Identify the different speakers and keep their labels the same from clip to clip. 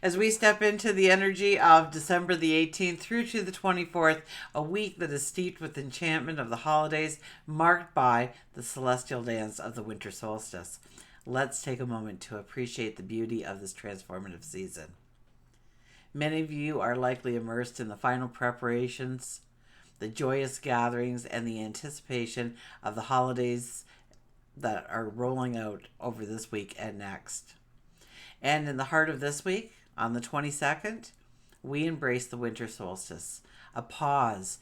Speaker 1: As we step into the energy of December the 18th through to the 24th, a week that is steeped with enchantment of the holidays, marked by the celestial dance of the winter solstice. Let's take a moment to appreciate the beauty of this transformative season. Many of you are likely immersed in the final preparations, the joyous gatherings, and the anticipation of the holidays that are rolling out over this week and next. And in the heart of this week, on the 22nd, we embrace the winter solstice, a pause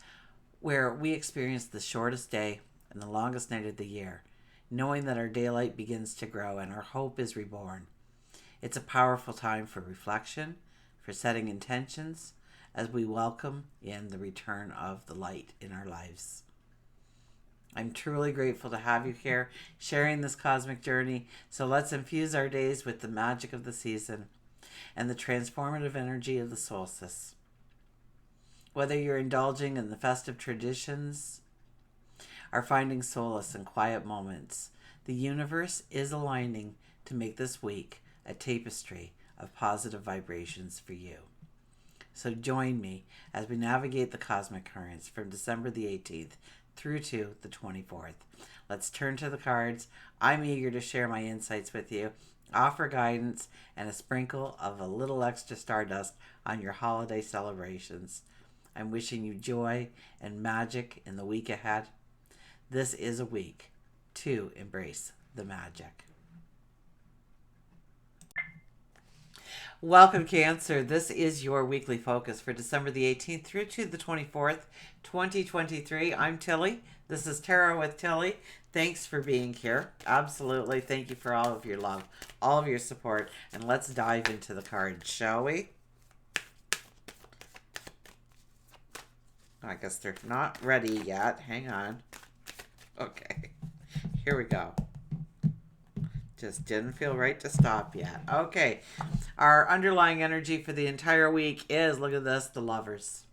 Speaker 1: where we experience the shortest day and the longest night of the year, knowing that our daylight begins to grow and our hope is reborn. It's a powerful time for reflection, for setting intentions, as we welcome in the return of the light in our lives. I'm truly grateful to have you here sharing this cosmic journey. So let's infuse our days with the magic of the season and the transformative energy of the solstice. Whether you're indulging in the festive traditions or finding solace in quiet moments, the universe is aligning to make this week a tapestry of positive vibrations for you. So join me as we navigate the cosmic currents from December the 18th through to the 24th. Let's turn to the cards. I'm eager to share my insights with you, offer guidance, and a sprinkle of a little extra stardust on your holiday celebrations. I'm wishing you joy and magic in the week ahead. This is a week to embrace the magic. Welcome, Cancer. This is your weekly focus for December the 18th through to the 24th, 2023. I'm Tilly. This is Tarot with Tilly. Thanks for being here. Absolutely. Thank you for all of your love, all of your support. And let's dive into the cards, shall we? I guess they're not ready yet. Hang on. Okay. Here we go. Just didn't feel right to stop yet. Okay. Our underlying energy for the entire week is, look at this, the Lovers.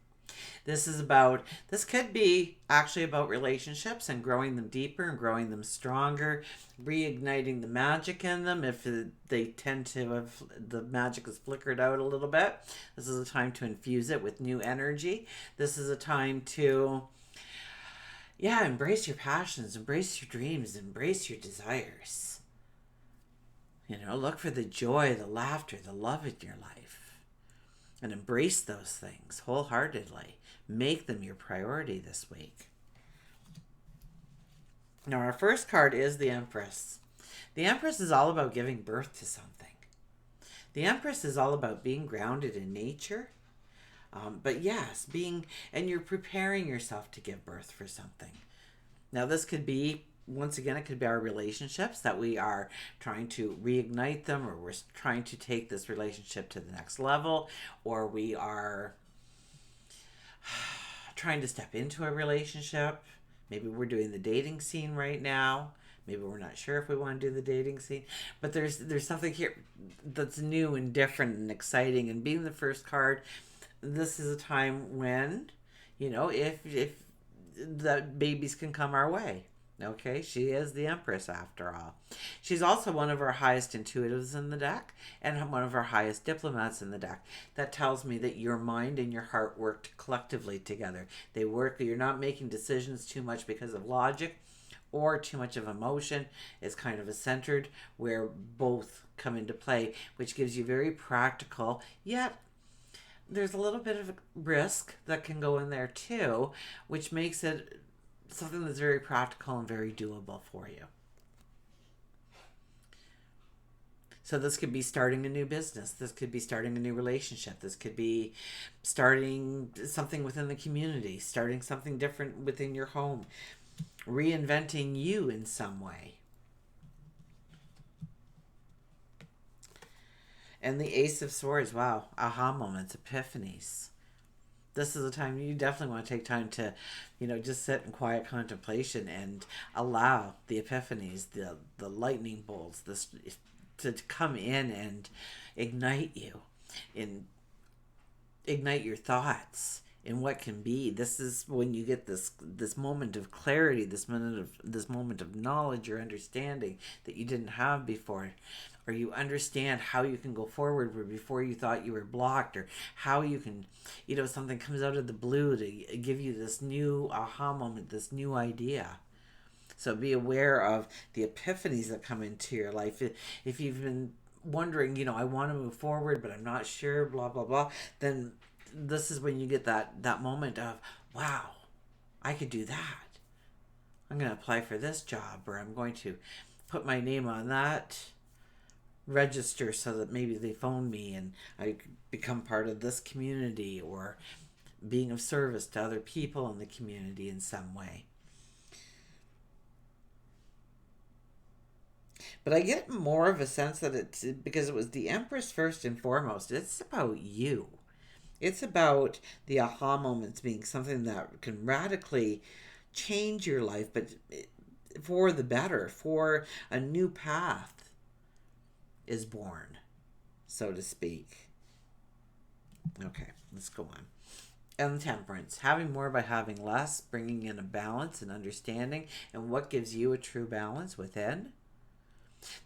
Speaker 1: This could be actually about relationships and growing them deeper and growing them stronger, reigniting the magic in them if they tend to have, the magic has flickered out a little bit. This is a time to infuse it with new energy. This is a time to, embrace your passions, embrace your dreams, embrace your desires. Look for the joy, the laughter, the love in your life. And embrace those things wholeheartedly. Make them your priority this week. Now, our first card is the Empress. The Empress is all about giving birth to something. The Empress is all about being grounded in nature. And you're preparing yourself to give birth for something. Now, this could be, once again, it could be our relationships that we are trying to reignite them, or we're trying to take this relationship to the next level, or we are trying to step into a relationship. Maybe we're doing the dating scene right now. Maybe we're not sure if we want to do the dating scene, but there's something here that's new and different and exciting. And being the first card, this is a time when, if the babies can come our way. Okay, she is the Empress after all. She's also one of our highest intuitives in the deck and one of our highest diplomats in the deck. That tells me that your mind and your heart worked collectively together. They work, you're not making decisions too much because of logic or too much of emotion. It's kind of a centered where both come into play, which gives you very practical, yet there's a little bit of risk that can go in there too, which makes it something that's very practical and very doable for you. So this could be starting a new business. This could be starting a new relationship. This could be starting something within the community, starting something different within your home, reinventing you in some way. And the Ace of Swords, wow, aha moments, epiphanies. This is a time you definitely want to take time to, just sit in quiet contemplation and allow the epiphanies, the lightning bolts, this to come in and ignite you, ignite your thoughts in what can be. This is when you get this moment of clarity, this moment of knowledge or understanding that you didn't have before, or you understand how you can go forward where before you thought you were blocked, or how you can, something comes out of the blue to give you this new aha moment, this new idea. So be aware of the epiphanies that come into your life. If you've been wondering, I want to move forward, but I'm not sure, blah, blah, blah, then this is when you get that moment of, wow, I could do that. I'm going to apply for this job, or I'm going to put my name on that register so that maybe they phone me and I become part of this community, or being of service to other people in the community in some way. But I get more of a sense that it's because it was the Empress first and foremost. It's about you. It's about the aha moments being something that can radically change your life, but for the better, for a new path is born, so to speak. Okay, let's go on. And Temperance, having more by having less, bringing in a balance and understanding, and what gives you a true balance within.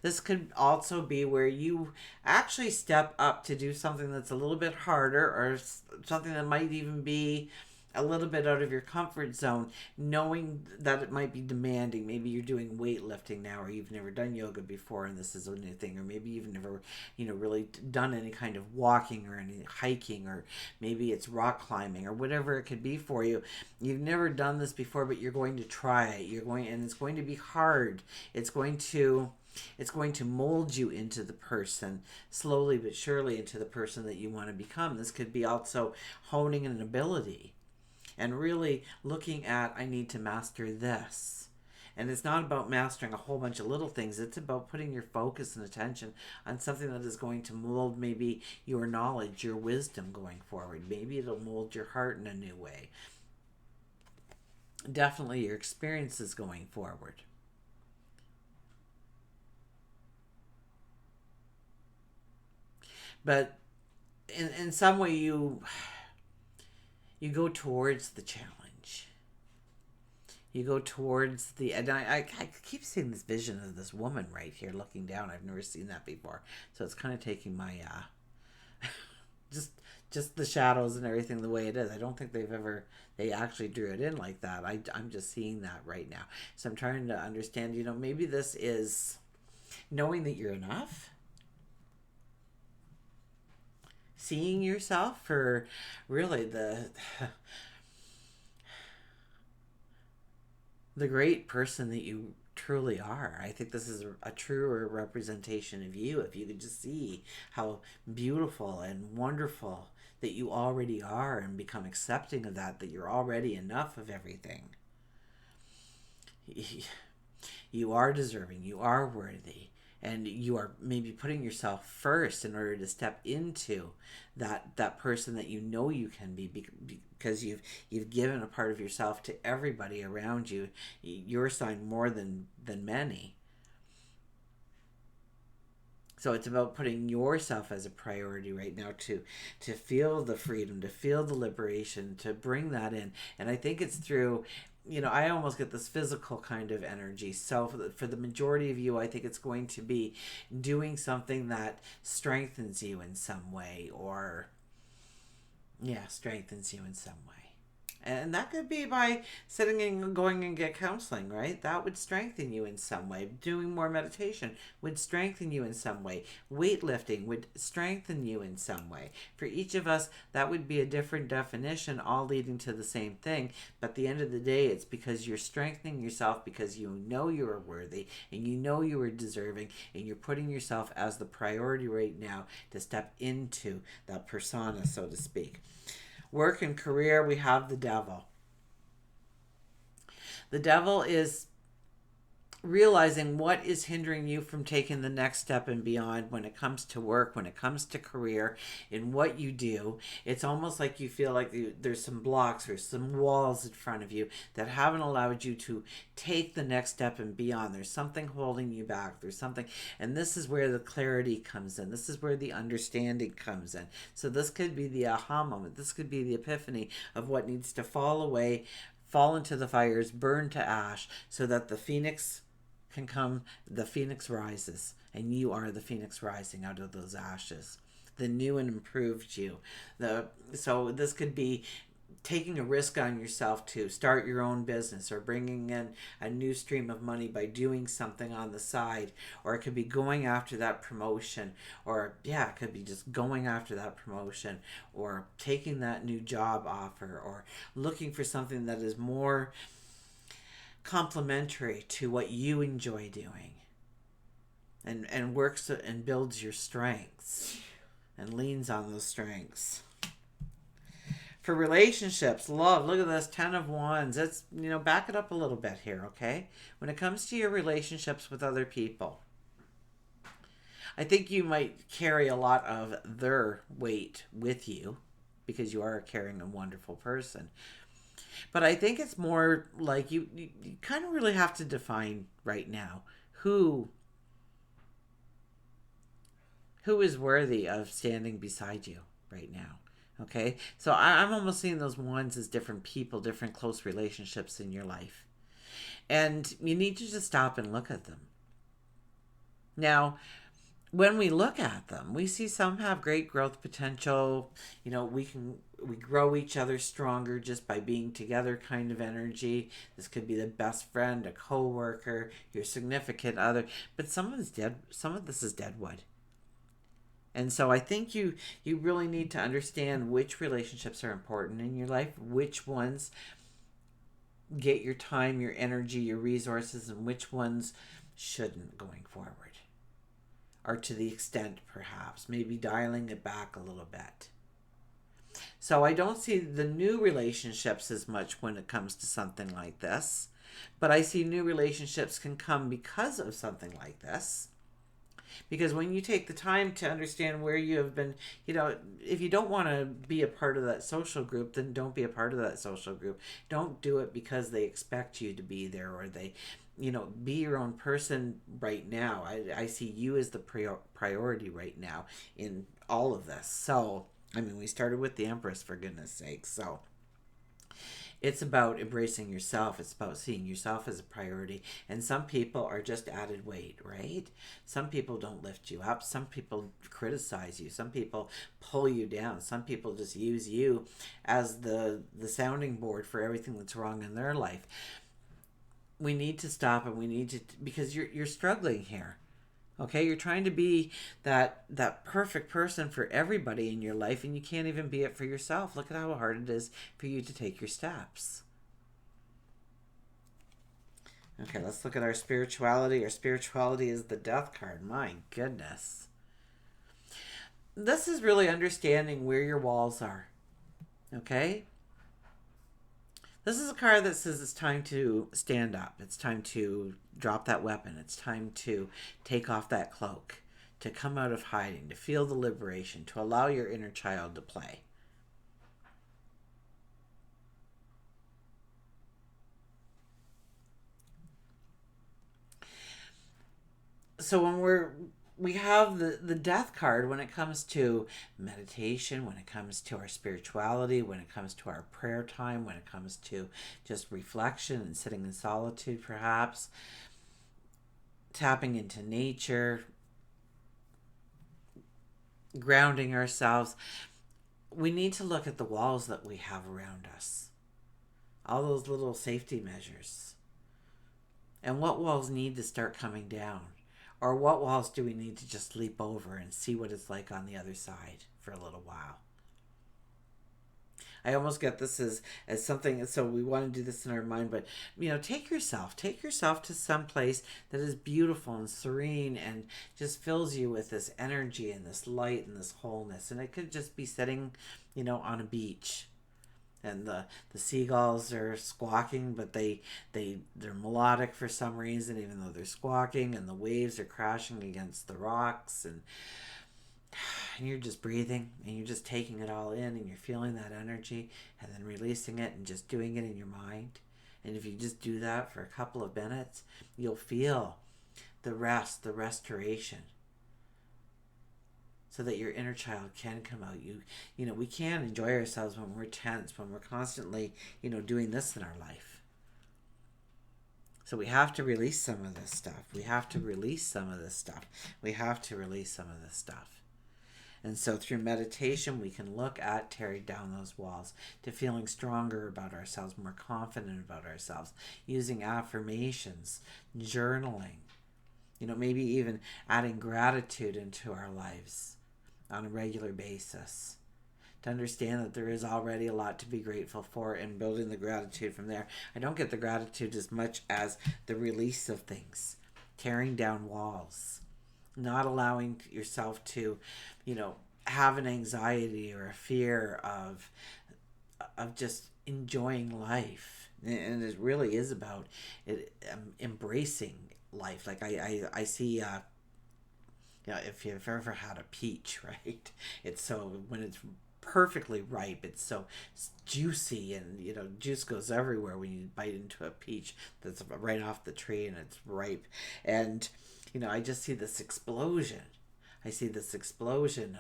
Speaker 1: This could also be where you actually step up to do something that's a little bit harder, or something that might even be a little bit out of your comfort zone, knowing that it might be demanding. Maybe you're doing weightlifting now, or you've never done yoga before and this is a new thing, or maybe you've never, really done any kind of walking or any hiking, or maybe it's rock climbing or whatever it could be for you. You've never done this before, but you're going to try it. And it's going to be hard. It's going to mold you into the person, slowly but surely, into the person that you want to become. This could be also honing an ability and really looking at, I need to master this. And it's not about mastering a whole bunch of little things. It's about putting your focus and attention on something that is going to mold maybe your knowledge, your wisdom going forward. Maybe it'll mold your heart in a new way. Definitely your experiences going forward. But in some way you go towards the challenge. You go towards and I keep seeing this vision of this woman right here looking down. I've never seen that before. So it's kind of taking my just the shadows and everything the way it is. I don't think they actually drew it in like that. I'm just seeing that right now. So I'm trying to understand, maybe this is knowing that you're enough. Seeing yourself for really the great person that you truly are. I think this is a truer representation of you, if you could just see how beautiful and wonderful that you already are, and become accepting of that you're already enough of everything. You are deserving, you are worthy, and you are maybe putting yourself first in order to step into that person that you can be, because you've given a part of yourself to everybody around you. You're assigned more than many. So it's about putting yourself as a priority right now to feel the freedom, to feel the liberation, to bring that in. And I think it's through, I almost get this physical kind of energy. So for the majority of you, I think it's going to be doing something that strengthens you in some way, or strengthens you in some way. And that could be by sitting and going and get counseling, right? That would strengthen you in some way. Doing more meditation would strengthen you in some way. Weightlifting would strengthen you in some way. For each of us, that would be a different definition, all leading to the same thing. But at the end of the day, it's because you're strengthening yourself, because you know you are worthy, and you know you are deserving, and you're putting yourself as the priority right now to step into that persona, so to speak. Work and career, we have the devil. The devil is realizing what is hindering you from taking the next step and beyond when it comes to work, when it comes to career, in what you do. It's almost like you feel like there's some blocks or some walls in front of you that haven't allowed you to take the next step and beyond. There's something holding you back. There's something, and this is where the clarity comes in. This is where the understanding comes in. So this could be the aha moment. This could be the epiphany of what needs to fall away, fall into the fires, burn to ash, so that the phoenix can come, the phoenix rises, and you are the phoenix rising out of those ashes, the new and improved you. So this could be taking a risk on yourself to start your own business, or bringing in a new stream of money by doing something on the side, or it could be going after that promotion, or yeah, it could be just going after that promotion, or taking that new job offer, or looking for something that is more complementary to what you enjoy doing, and works and builds your strengths and leans on those strengths. For relationships, love, look at this, 10 of Wands. It's, back it up a little bit here, okay? When it comes to your relationships with other people, I think you might carry a lot of their weight with you because you are a caring and wonderful person. But I think it's more like you kind of really have to define right now who is worthy of standing beside you right now. Okay, so I'm almost seeing those ones as different people, different close relationships in your life. And you need to just stop and look at them. Now, when we look at them, we see some have great growth potential. We grow each other stronger just by being together kind of energy. This could be the best friend, a co-worker, your significant other. But some of this is dead wood. And so I think you really need to understand which relationships are important in your life, which ones get your time, your energy, your resources, and which ones shouldn't going forward. Or to the extent, perhaps, maybe dialing it back a little bit. So I don't see the new relationships as much when it comes to something like this. But I see new relationships can come because of something like this. Because when you take the time to understand where you have been, if you don't want to be a part of that social group, then don't be a part of that social group. Don't do it because they expect you to be there, or they, be your own person right now. I see you as the priority right now in all of this. So, we started with the Empress, for goodness sake. So, it's about embracing yourself. It's about seeing yourself as a priority. And some people are just added weight, right? Some people don't lift you up. Some people criticize you. Some people pull you down. Some people just use you as the sounding board for everything that's wrong in their life. We need to stop, and we need to, because you're struggling here. Okay, you're trying to be that perfect person for everybody in your life, and you can't even be it for yourself. Look at how hard it is for you to take your steps. Okay, let's look at our spirituality. Our spirituality is the Death card. My goodness. This is really understanding where your walls are. Okay? This is a card that says it's time to stand up. It's time to drop that weapon. It's time to take off that cloak, to come out of hiding, to feel the liberation, to allow your inner child to play. So when we have the Death card when it comes to meditation, when it comes to our spirituality, when it comes to our prayer time, when it comes to just reflection and sitting in solitude, perhaps tapping into nature, grounding ourselves, we need to look at the walls that we have around us, all those little safety measures, and what walls need to start coming down. Or what walls do we need to just leap over and see what it's like on the other side for a little while? I almost get this as something, so we want to do this in our mind, but, take yourself to some place that is beautiful and serene and just fills you with this energy and this light and this wholeness. And it could just be sitting, on a beach. And the seagulls are squawking, but they're melodic for some reason, even though they're squawking, and the waves are crashing against the rocks, and you're just breathing, and you're just taking it all in, and you're feeling that energy, and then releasing it, and just doing it in your mind. And if you just do that for a couple of minutes, you'll feel the rest, the restoration, so that your inner child can come out. We can enjoy ourselves when we're tense, when we're constantly, doing this in our life. So we have to release some of this stuff. We have to release some of this stuff. We have to release some of this stuff. And so through meditation, we can look at tearing down those walls, to feeling stronger about ourselves, more confident about ourselves, using affirmations, journaling, maybe even adding gratitude into our lives on a regular basis. To understand that there is already a lot to be grateful for, and building the gratitude from there. I don't get the gratitude as much as the release of things, tearing down walls, not allowing yourself to, have an anxiety or a fear of just enjoying life. And it really is about it, embracing life. Like I see, if you've ever had a peach, right? It's so, when it's perfectly ripe, it's so juicy, and juice goes everywhere when you bite into a peach that's right off the tree and it's ripe. And I just see this explosion. I see this explosion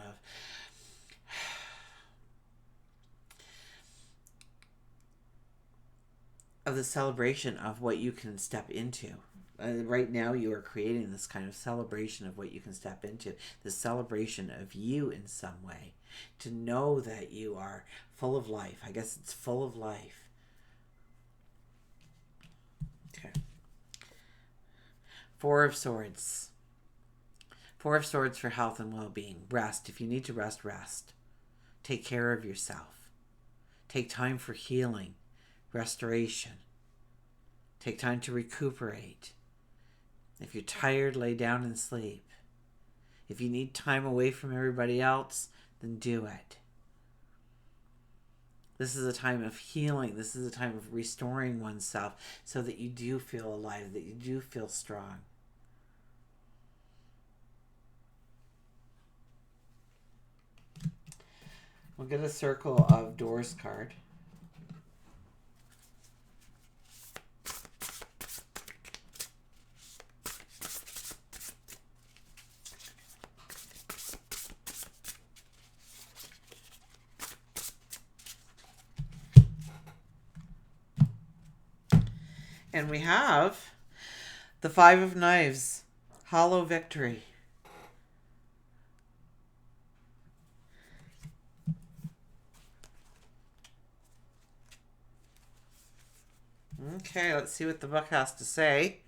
Speaker 1: of the celebration of what you can step into. Right now you are creating this kind of celebration of what you can step into, the celebration of you in some way, to know that you are full of life. I guess it's full of life. Okay. Four of Swords. Four of Swords for health and well-being. Rest. If you need to rest, rest. Take care of yourself. Take time for healing, restoration. Take time to recuperate. If you're tired, lay down and sleep. If you need time away from everybody else, then do it. This is a time of healing. This is a time of restoring oneself so that you do feel alive, that you do feel strong. We'll get a Circle of Doors card. And we have the Five of Knives, Hollow Victory. Okay, let's see what the book has to say.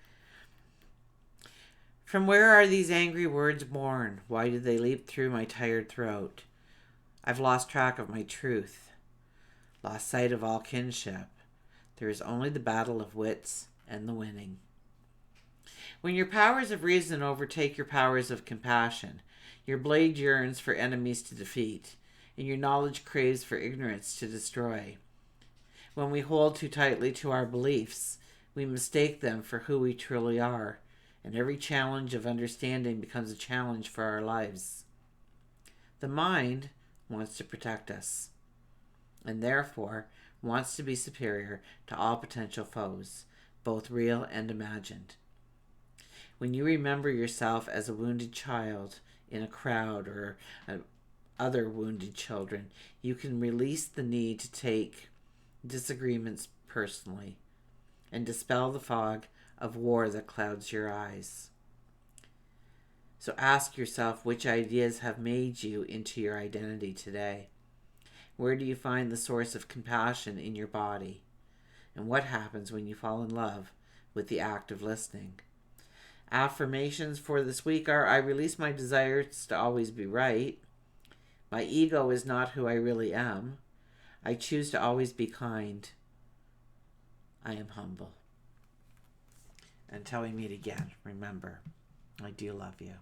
Speaker 1: From where are these angry words born? Why do they leap through my tired throat? I've lost track of my truth, lost sight of all kinship. There is only the battle of wits and the winning. When your powers of reason overtake your powers of compassion, your blade yearns for enemies to defeat, and your knowledge craves for ignorance to destroy. When we hold too tightly to our beliefs, we mistake them for who we truly are, and every challenge of understanding becomes a challenge for our lives. The mind wants to protect us, and therefore wants to be superior to all potential foes, both real and imagined. When you remember yourself as a wounded child in a crowd or other wounded children, you can release the need to take disagreements personally and dispel the fog of war that clouds your eyes. So ask yourself which ideas have made you into your identity today. Where do you find the source of compassion in your body? And what happens when you fall in love with the act of listening? Affirmations for this week are: I release my desires to always be right. My ego is not who I really am. I choose to always be kind. I am humble. Until we meet again, remember, I do love you.